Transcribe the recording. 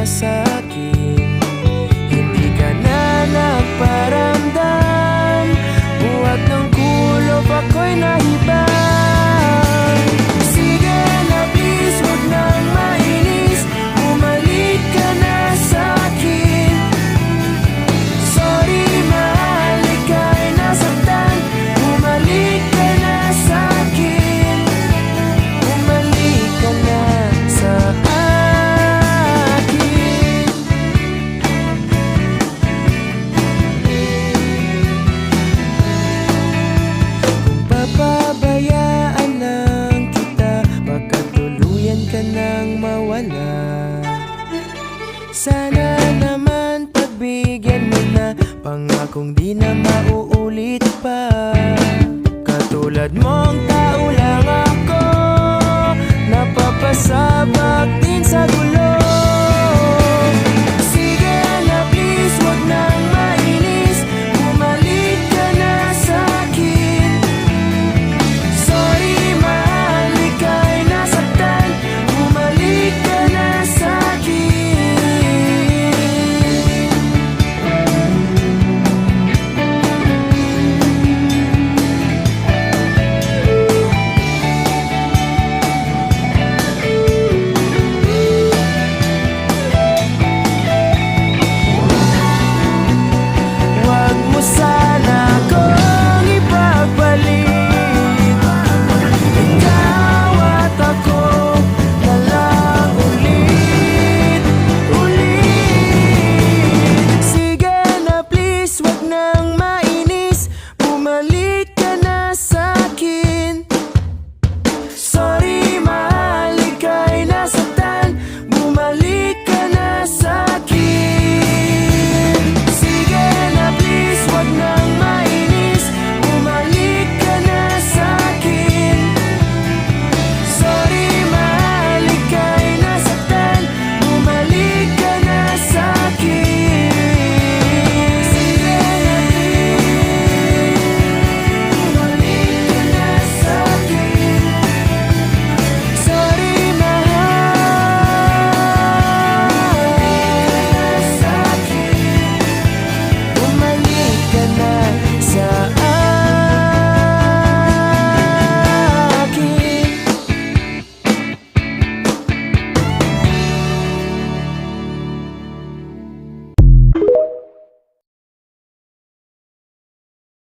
sa'kin. Hindi ka na nagparamdam, buhat ng kulob ako'y nahibang. Sige na please, huwag nang mainis, bumalik ka na sa'kin. Sorry mahal, ika'y nasaktan, bumalik ka na sa'kin. Bumalik ka na sa akin. Kung papabayaan lang kita, baka tuluyan ka nang mawala. Sana naman pagbigyan mo na, pangakong di na mauulit pa. Katulad mong tao lang ako, napapasabak din sa gulo.